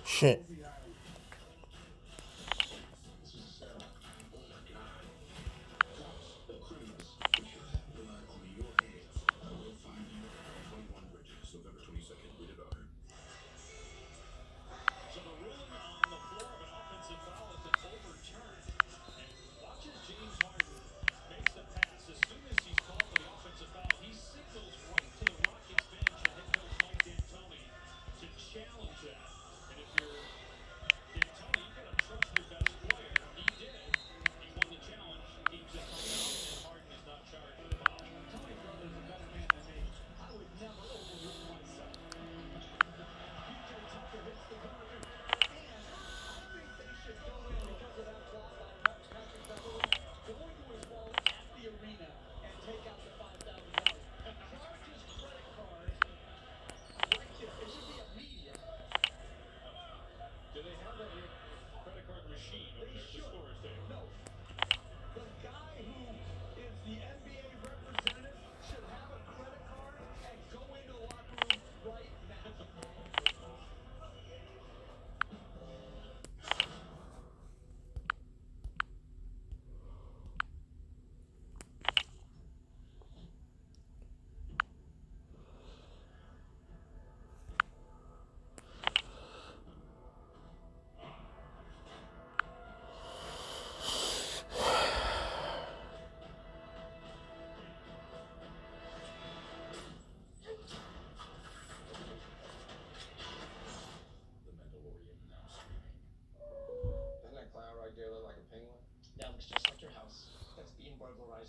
Shit.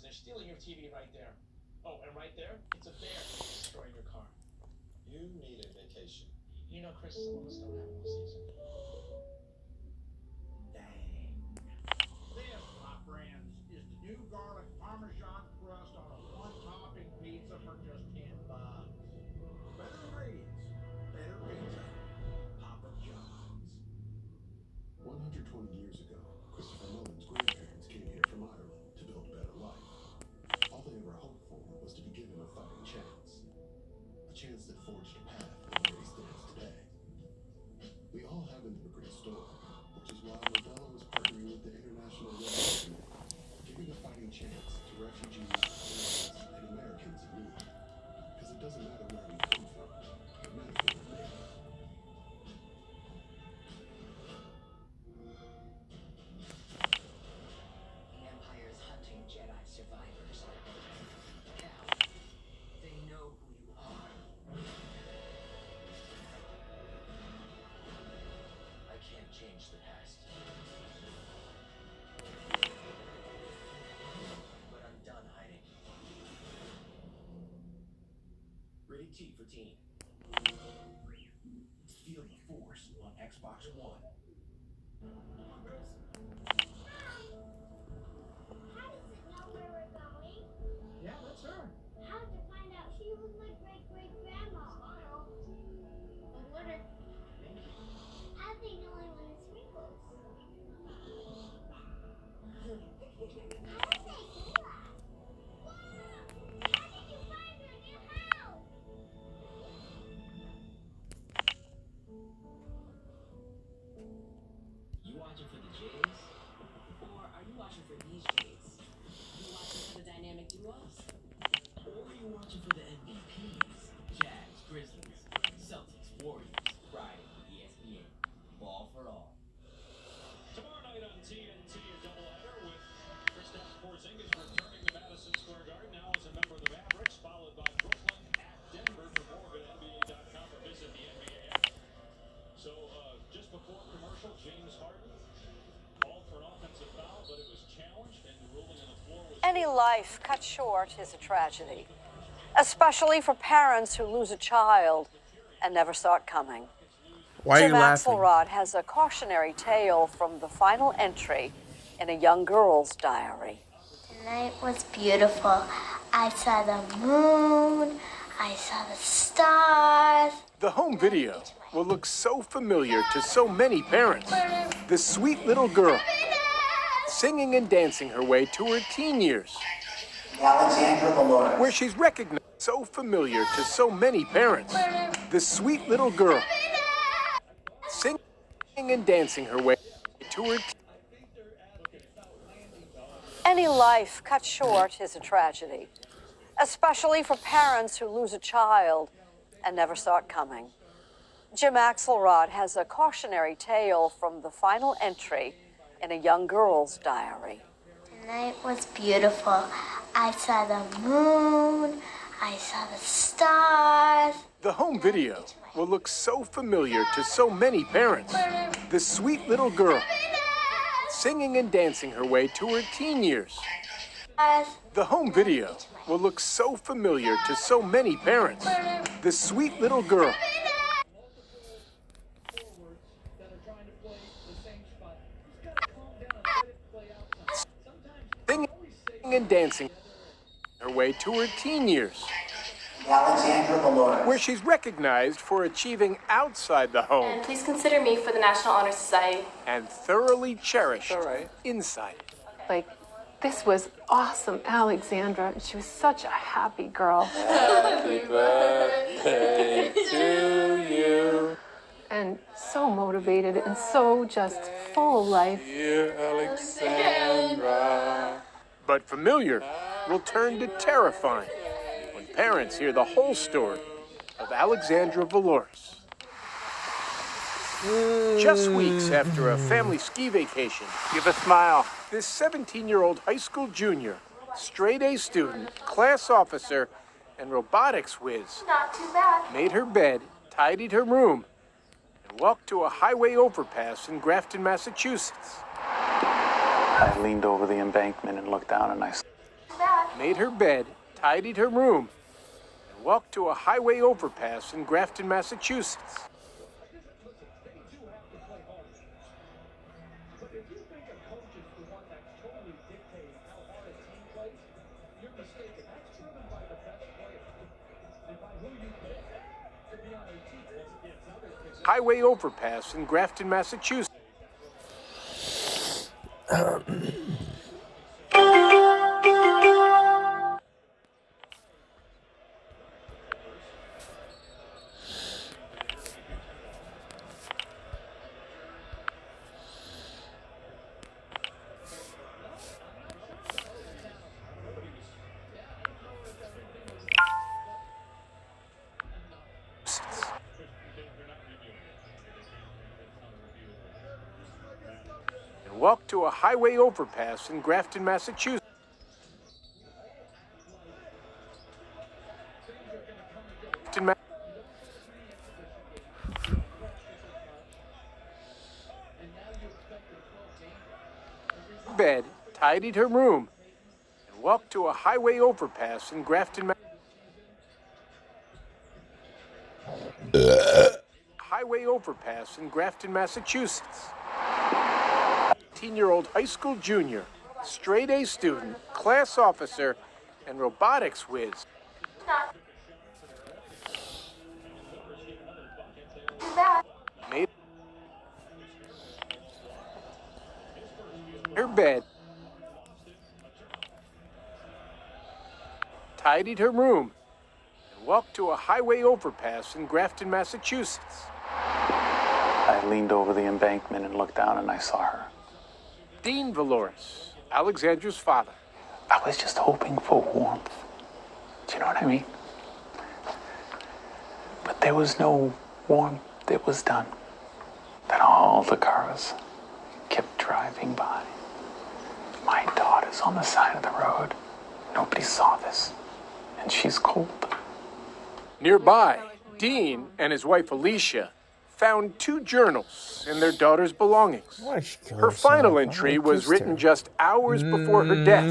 They're stealing your TV right there. Oh, and right there, it's a bear destroying your car. You need a vacation. You know, Chris, some of us don't have all season. Dang. This, my friends, is the new garlic Parmesan crust on a one-topping pizza for just $10. Better ingredients, better pizza. Papa John's. 120 years ago, Christopher Nolan's grandparents came here from Ireland to build a better life. All they ever hoped for was to be given a fighting chance. A chance that forged a path to where he stands today. We all have an immigrant story, which is why Modelo is partnering with the International Red Cross Committee, giving a fighting chance to refugees, immigrants, and Americans in need. Because it doesn't matter where we come from, it matters where we're made. The Empire's hunting Jedi survivors. Now, they know who you are. I can't change the past. But I'm done hiding. Rated T for teen. Feel the Force on Xbox One. How does it know where we're going? Yeah, that's her. How to find out she was my great-great-grandma? Smile. I wonder. How do they know I want the sprinkles? How does they do that? Wow! How did you find your new house? You watching for the Jays? Or are you watching for these Jays? You watching for the dynamic duos? Or are you watching for the MVPs? Jazz, Grizzlies, Celtics, Warriors, Friday, ESPN. Ball for all. Tomorrow night on TNT, a doubleheader with Kristaps Porzingis returning to Madison Square Garden now as a member of the Mavericks, followed by Brooklyn at Denver. For more, go to NBA.com or visit the NBA app. So, just before commercial, James Harden called for an offensive foul, but it was challenged, and the ruling on the floor was... Any life cut short is a tragedy, especially for parents who lose a child and never saw it coming. Why are Tim you laughing? Axelrod has a cautionary tale from the final entry in a young girl's diary. Tonight was beautiful. I saw the moon. I saw the stars. The home video will look so familiar to so many parents. The sweet little girl singing and dancing her way to her teen years, Alexandra Valora. where she's recognized so familiar to so many parents. The sweet little girl singing and dancing her way to her. Any life cut short is a tragedy, especially for parents who lose a child and never saw it coming. Jim Axelrod has a cautionary tale from the final entry in a young girl's diary. Tonight was beautiful. I saw the moon. I saw the stars. The home video will look so familiar to so many parents. The sweet little girl singing and dancing her way to her teen years. The home video will look so familiar to so many parents. The sweet little girl singing and dancing her way to her teen years, Alexandra Valora. where she's recognized for achieving outside the home And please consider me for the National Honor Society. and thoroughly cherished inside. Like, this was awesome, Alexandra. She was such a happy girl. Happy birthday to you. And so motivated and so just full of life. Dear Alexandra. But familiar will turn to terrifying when parents hear the whole story of Alexandra Valores. Just weeks after a family ski vacation, Give a smile. this 17-year-old high school junior, straight-A student, class officer, and robotics whiz Not too bad. made her bed, tidied her room, and walked to a highway overpass in Grafton, Massachusetts. I leaned over the embankment and looked down and I Made her bed, tidied her room, and walked to a highway overpass in Grafton, Massachusetts. Highway overpass in Grafton, Massachusetts. And walked to a highway overpass in Grafton, Massachusetts. Bed, tidied her room, and walked to a highway overpass in Grafton, highway overpass in Grafton, Massachusetts. 18-year-old high school junior, straight-A student, class officer, and robotics whiz. Made her bed, tidied her room, and walked to a highway overpass in Grafton, Massachusetts. I leaned over the embankment and looked down and I saw her. Dean Valores, Alexandra's father. I was just hoping for warmth. Do you know what I mean? But there was no warmth. It was done. Then all the cars kept driving by. My daughter's on the side of the road. Nobody saw this. And she's cold. Nearby, Dean and his wife Alicia found 2 journals in their daughter's belongings. Her final entry was written just hours before her death.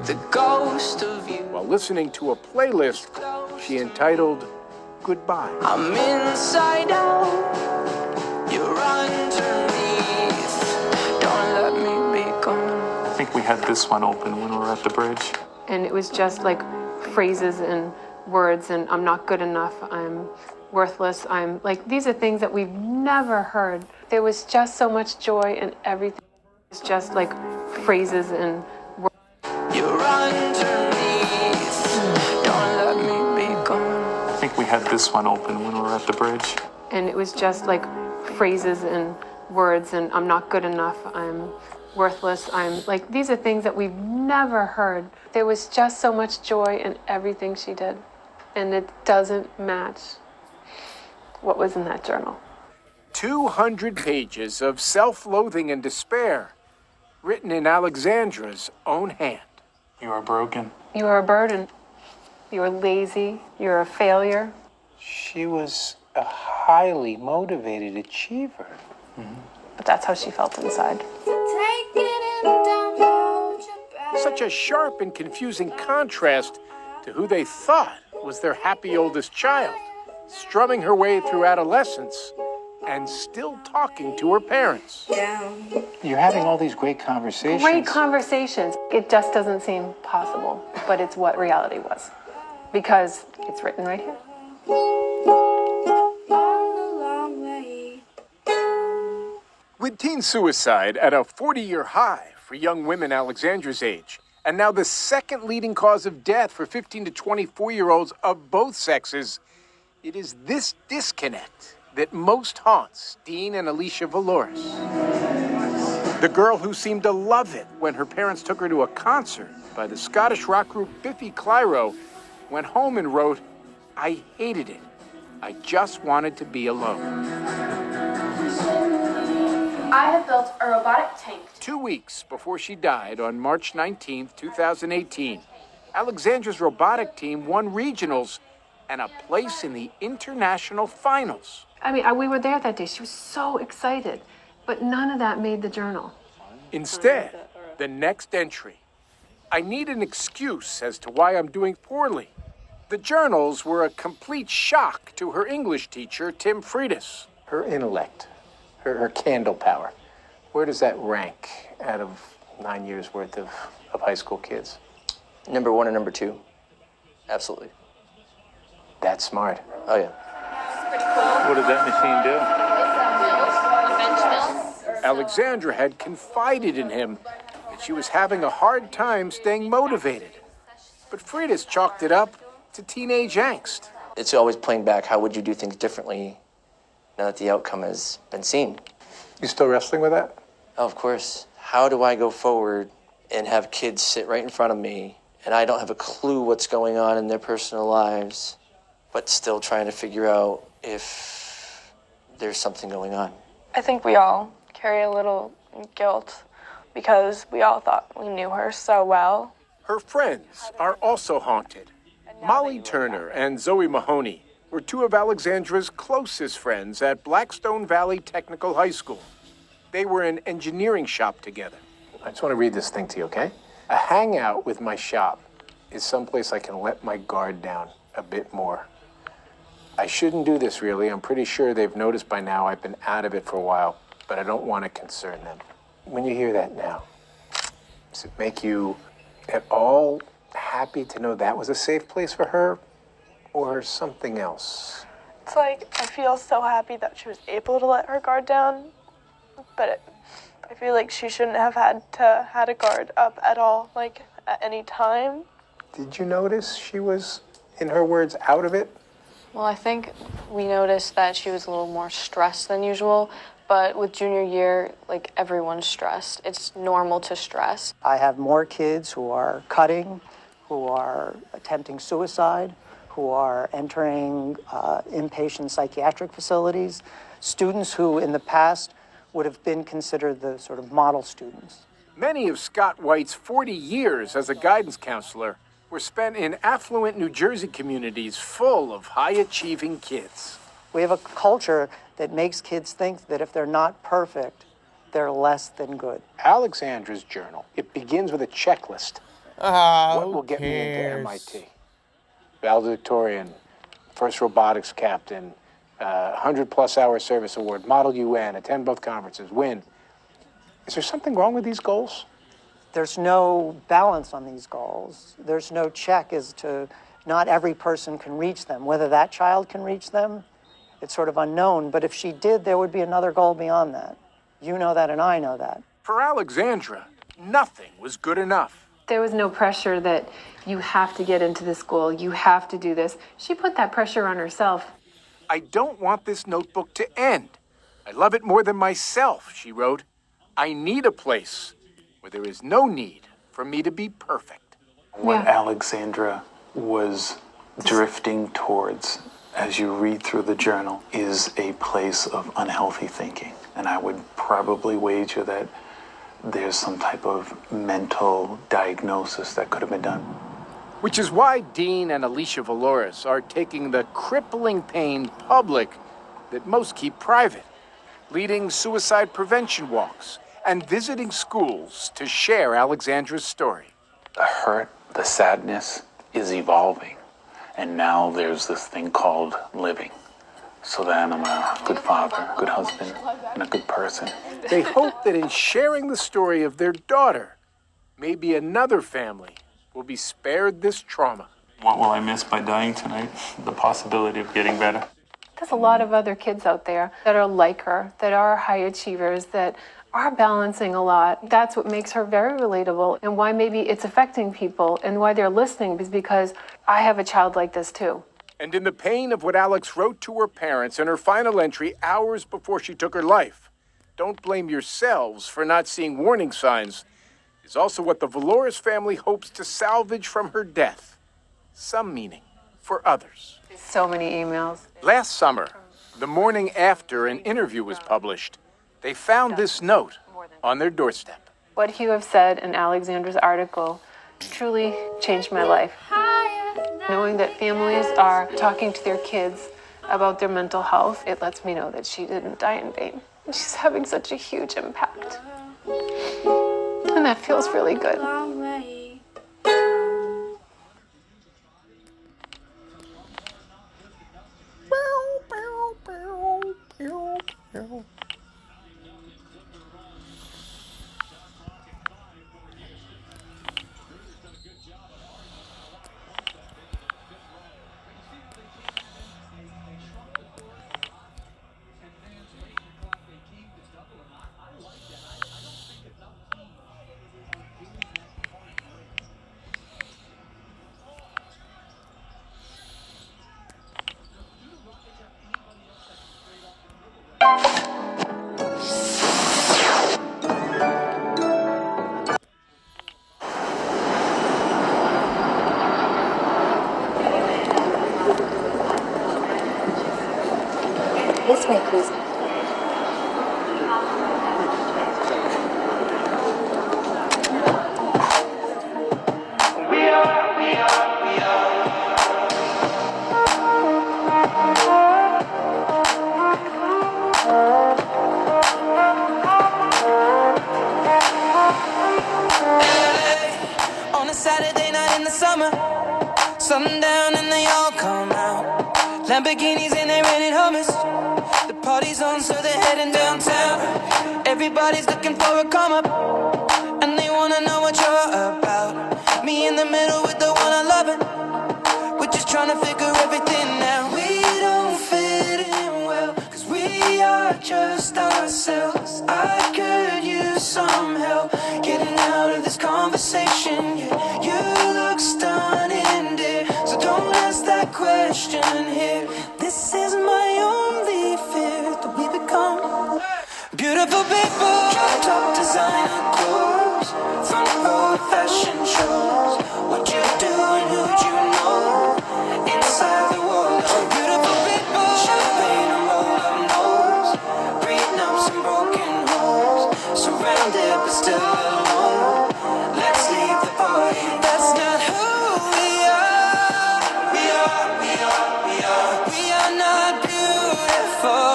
The ghost of you. While listening to a playlist she entitled Goodbye. I'm inside out. You're underneath. Don't let me be gone. I think we had this one open when we were at the bridge. And it was just like phrases and words, and I'm not good enough, I'm worthless, I'm like, these are things that we've never heard. There was just so much joy in everything. It's just like phrases and words. You're underneath. Don't let me be gone. I think we had this one open when we were at the bridge. And it was just like phrases and words and I'm not good enough, I'm worthless, I'm like, these are things that we've never heard. There was just so much joy in everything she did. And it doesn't match what was in that journal. 200 pages of self-loathing and despair, written in Alexandra's own hand. You are broken. You are a burden. You are lazy. You're a failure. She was a highly motivated achiever. But that's how she felt inside. Such a sharp and confusing contrast to who they thought was their happy oldest child, strumming her way through adolescence and still talking to her parents. You're having all these great conversations. Great conversations. It just doesn't seem possible, but it's what reality was. Because it's written right here. With teen suicide at a 40-year high for young women Alexandra's age, and now the second leading cause of death for 15 to 24-year-olds of both sexes, it is this disconnect that most haunts Dean and Alicia Valores. The girl who seemed to love it when her parents took her to a concert by the Scottish rock group Biffy Clyro went home and wrote, "I hated it. I just wanted to be alone." I have built a robotic tank. 2 weeks before she died on March 19, 2018, Alexandra's robotic team won regionals and a place in the international finals. I mean, we were there that day. She was so excited. But none of that made the journal. Instead, the next entry. I need an excuse as to why I'm doing poorly. The journals were a complete shock to her English teacher, Tim Freitas. Her intellect, her candle power, where does that rank out of 9 years worth of high school kids? Number 1 and number 2. Absolutely. That's smart. Oh, yeah. What did that machine do? Alexandra had confided in him that she was having a hard time staying motivated. But Freitas chalked it up to teenage angst. It's always playing back, how would you do things differently now that the outcome has been seen? You still wrestling with that? Oh, of course. How do I go forward and have kids sit right in front of me and I don't have a clue what's going on in their personal lives, but still trying to figure out if there's something going on? I think we all carry a little guilt because we all thought we knew her so well. Her friends are also haunted. Molly Turner and Zoe Mahoney were two of Alexandra's closest friends at Blackstone Valley Technical High School. They were in engineering shop together. I just want to read this thing to you, okay? A hangout with my shop is someplace I can let my guard down a bit more. I shouldn't do this, really. I'm pretty sure they've noticed by now I've been out of it for a while, but I don't want to concern them. When you hear that now, does it make you at all happy to know that was a safe place for her, or something else? It's like, I feel so happy that she was able to let her guard down, but I feel like she shouldn't have had a guard up at all, like, at any time. Did you notice she was, in her words, out of it? Well, I think we noticed that she was a little more stressed than usual, but with junior year, like, everyone's stressed. It's normal to stress. I have more kids who are cutting, who are attempting suicide, who are entering inpatient psychiatric facilities, students who in the past would have been considered the sort of model students. Many of Scott White's 40 years as a guidance counselor were spent in affluent New Jersey communities full of high-achieving kids. We have a culture that makes kids think that if they're not perfect, they're less than good. Alexandra's journal, it begins with a checklist. What will get me into MIT? Valedictorian, first robotics captain, 100-plus hour service award, Model UN, attend both conferences, win. Is there something wrong with these goals? There's no balance on these goals. There's no check as to not every person can reach them. Whether that child can reach them, it's sort of unknown. But if she did, there would be another goal beyond that. You know that and I know that. For Alexandra, nothing was good enough. There was no pressure that you have to get into this school, you have to do this. She put that pressure on herself. I don't want this notebook to end. I love it more than myself, she wrote. I need a place where there is no need for me to be perfect. What Alexandra was drifting towards, as you read through the journal, is a place of unhealthy thinking. And I would probably wager that there's some type of mental diagnosis that could have been done. Which is why Dean and Alicia Valores are taking the crippling pain public that most keep private, leading suicide prevention walks and visiting schools to share Alexandra's story. The hurt, the sadness is evolving. And now there's this thing called living. So then I'm a good father, good husband, and a good person. They hope that in sharing the story of their daughter, maybe another family will be spared this trauma. What will I miss by dying tonight? The possibility of getting better. There's a lot of other kids out there that are like her, that are high achievers, that are balancing a lot. That's what makes her very relatable, and why maybe it's affecting people and why they're listening is because I have a child like this too. And in the pain of what Alex wrote to her parents in her final entry hours before she took her life, don't blame yourselves for not seeing warning signs, is also what the Valores family hopes to salvage from her death. Some meaning for others. So many emails. Last summer, the morning after an interview was published, they found this note on their doorstep. What you have said in Alexandra's article truly changed my life. Knowing that families are talking to their kids about their mental health, it lets me know that she didn't die in vain. She's having such a huge impact. And that feels really good. This way, please. On a Saturday night in the summer, sundown and they all come out. Lamborghinis and they rented hummus. The party's on, so they're heading downtown. Everybody's looking for a come up, and they wanna know what you're about. Me in the middle with the one I love it. We're just trying to figure everything out. We don't fit in well, 'cause we are just ourselves. I could use some help getting out of this conversation. Yeah, you look stunning, dear, so don't ask that question here. This is my only fear, that we become beautiful people. Top designer clothes, front row fashion shows. What you do and who'd you know? Inside the world of beautiful people. Champagne and roll up nose, prenups and broken homes. Surrounded but still alone. Let's leave the party. That's not who we are. We are not beautiful.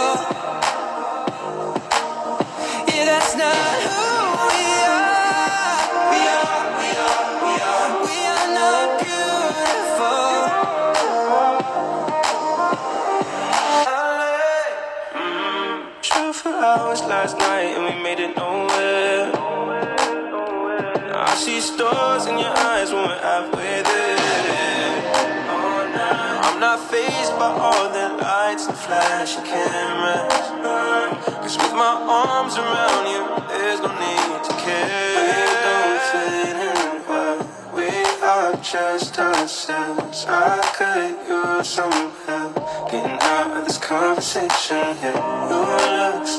Yeah, that's not who we are. We are not beautiful. Drove for hours last night and we made it nowhere. I see stars in your eyes when we're halfway there. I'm not fazed by all the lights and flashing cameras. 'Cause with my arms around you, there's no need to care. We don't fit in well, we are just ourselves. I could use some help getting out of this conversation. Yeah, your looks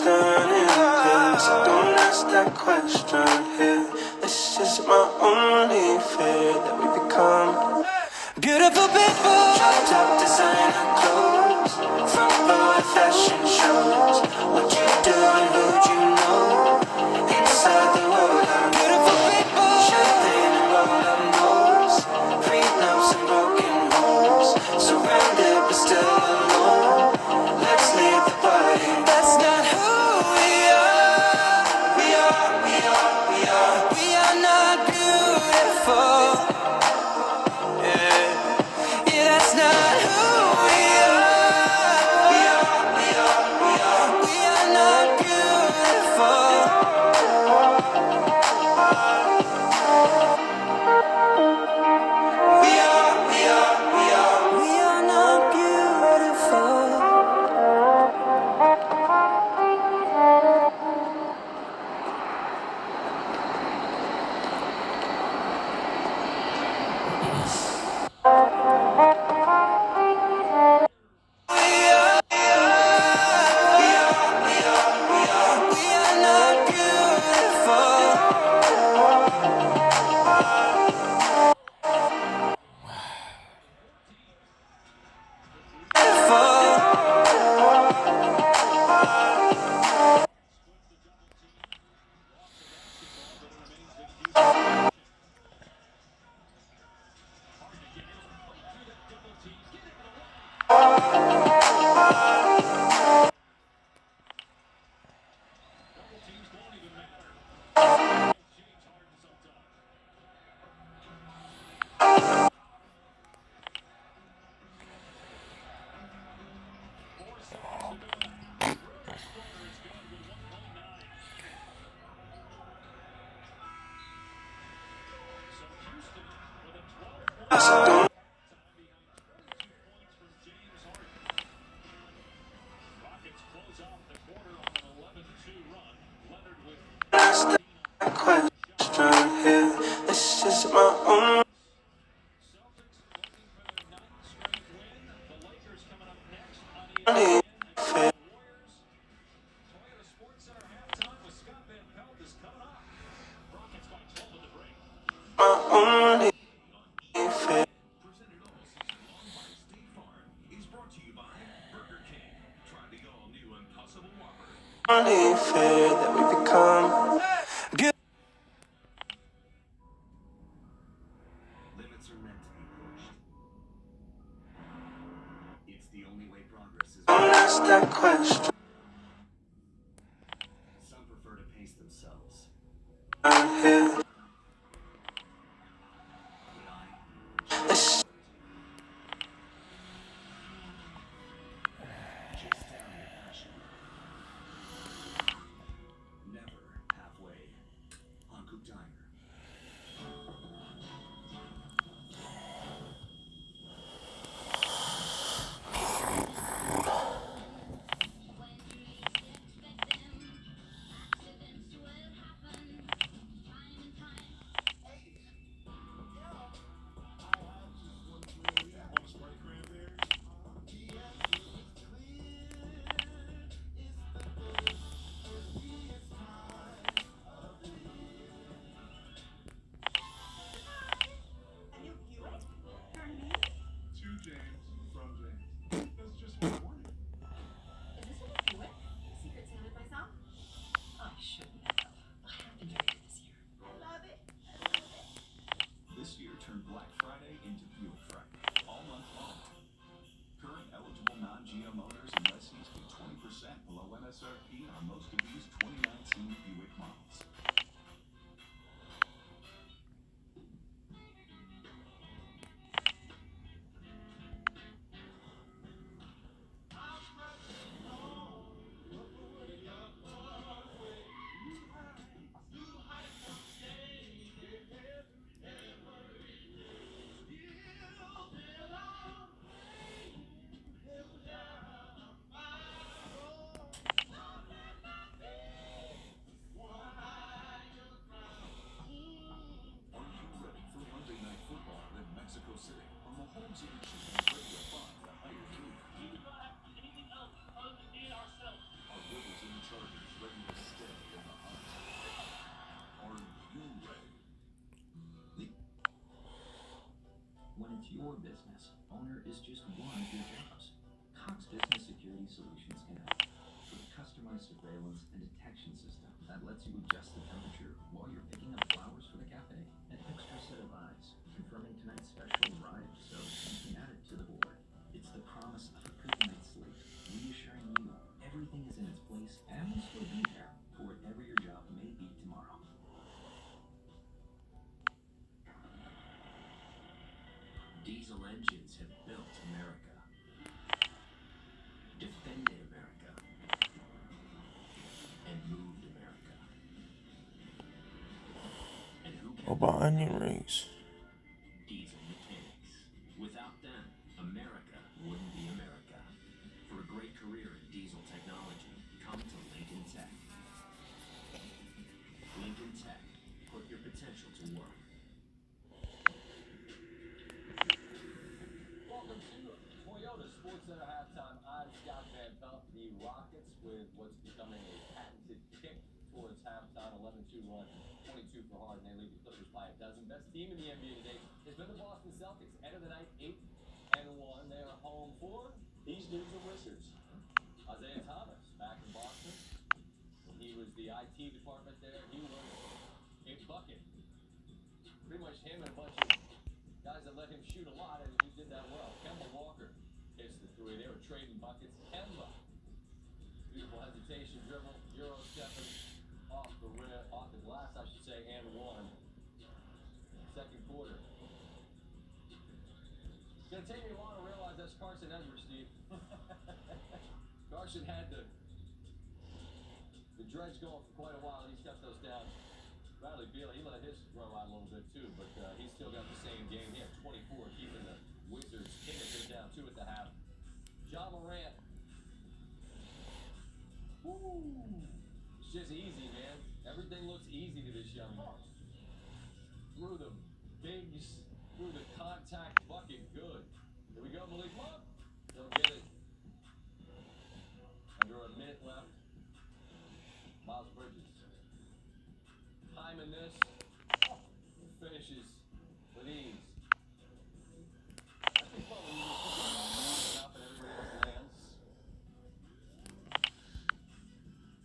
question here. This is my only fear that we become beautiful people. Drop top designer clothes, front row at fashion shows. What you do and who'd you know? Inside the world, I'm beautiful people. Champagne and roll up nose, prenups and broken homes. Surrounded but still alone. Let's leave the party. That's not who we are. We are not beautiful. Yeah, yeah, that's not who we are. We are not beautiful. We are not beautiful. We are not beautiful. Question here. This is my only. My only fear. Only fear that we become beautiful. Limits are meant to be pushed. It's the only way progress is. Don't ask that question. Some prefer to pace themselves. Here. This Chase down your passion. Never halfway. Hankook Diner. This year turned Black Friday into Buick Friday, all month long. Current eligible non-GM owners and lessees get 20% below MSRP on most of these 2019 Buick models. your business, owner is just one of your jobs. Cox Business Security Solutions can help with a customized surveillance and detection system that lets you adjust the temperature while you're picking up flowers for the cafe. An extra set of eyes confirming tonight's special arrived, so you can add it to the board. It's the promise of a good night's sleep, reassuring you everything is in its place and will still be there for whatever your job may be tomorrow. Diesel engines have built America, defended America, and moved America. And who What about onion rings? Diesel mechanics. Without them, America wouldn't be America. For a great career in diesel technology, come to Lincoln Tech. Lincoln Tech, put your potential to work. Welcome to Toyota Sports Center halftime. I'm Scott Van Pelt. The Rockets with what's becoming a patented kick towards halftime. 11-2 run, 22 for Harden. They lead the Clippers by a dozen. Best team in the NBA today has been the Boston Celtics. End of the night, 8-1. They are home for these dudes are Wizards. Isaiah Thomas back in Boston. When he was the IT department there, he was a bucket. Pretty much him and a bunch of guys that let him shoot a lot, and he did that well. Kemba Walker hits the three. They were trading buckets. Kemba, beautiful hesitation dribble, Euro stepping off the rim, off the glass, I should say, and one. Second quarter. It's gonna take me a while to realize that's Carson Edwards, Steve. Carson had the dredge going for quite a while. He's got those down. Bradley Beal, he let his throw out a little bit too, but he's still got the same game. He had 24, keeping the Wizards in it. They're down 2 at the half. John Morant. Woo! It's just easy, man. Everything looks easy to this young man. Through the bigs, through the contact bucket, good. Here we go, Malik Monk. They'll get it. Under a minute left. Miles Bridges. Time in this. Finishes with ease. That's been fun when you just put your up and everybody else lands.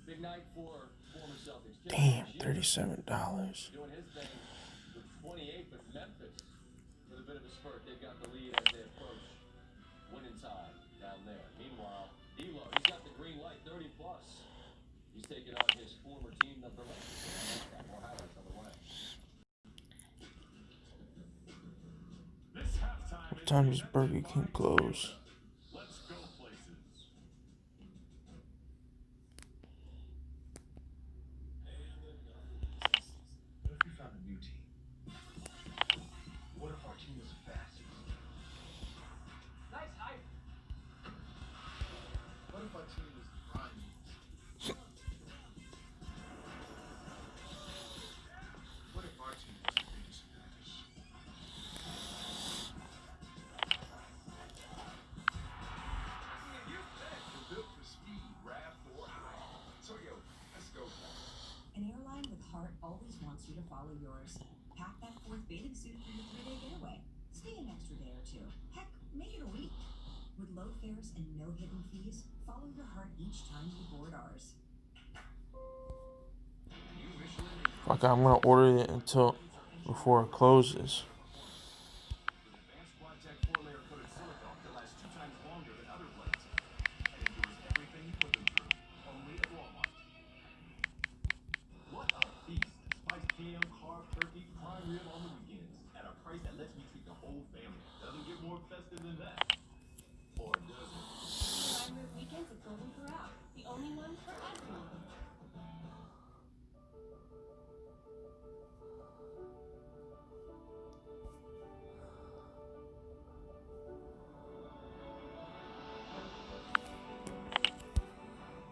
Big night for former Celtics. Damn, $37. Doing his thing with 28, but Memphis with a bit of a spurt. They've got the lead as they approach winning time down there. Meanwhile, D'Lo, he's got the green light, 30 plus. He's taking on his former team number 1. More highlights on the way. What time does Burger King close? Let's go places. What if we found a new team? What if our team was the fastest? Nice hype. What if our team was the grimiest? What if our team was the biggest and baddest? We're built for speed, wrath, or height. Toyota, let's go. An airline with heart always wants you to follow yours. Pack that 4th bathing suit for your 3-day getaway. Stay an extra day or 2. Heck, make it a week. With low fares and no hidden fees, follow your heart each time you board ours. Fuck, I'm gonna order it until before it closes. Advanced Quad-Tech 4-layer coated silicone that lasts 2 times longer than other blades. And endures everything you put them through. Only at Walmart. What a feast. Spiced ham, carb, turkey, prime rib on the weekends. At a price that lets me treat the whole family. Doesn't get more festive than that. Or does it? Prime Rib Weekends at Golden Corral. The only one for everyone.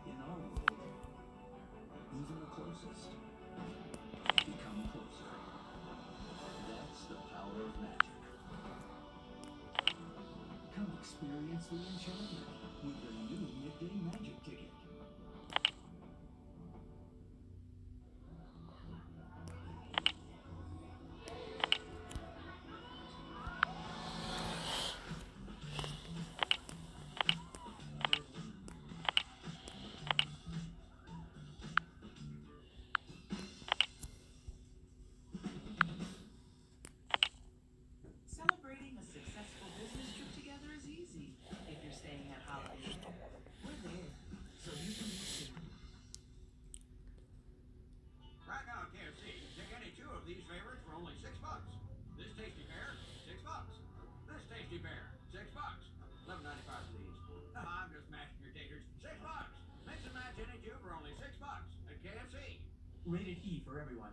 In our world, even the closest become closer. That's the power of magic. Come experience the enchantment with the new Midday Magic Ticket. Rated E for everyone.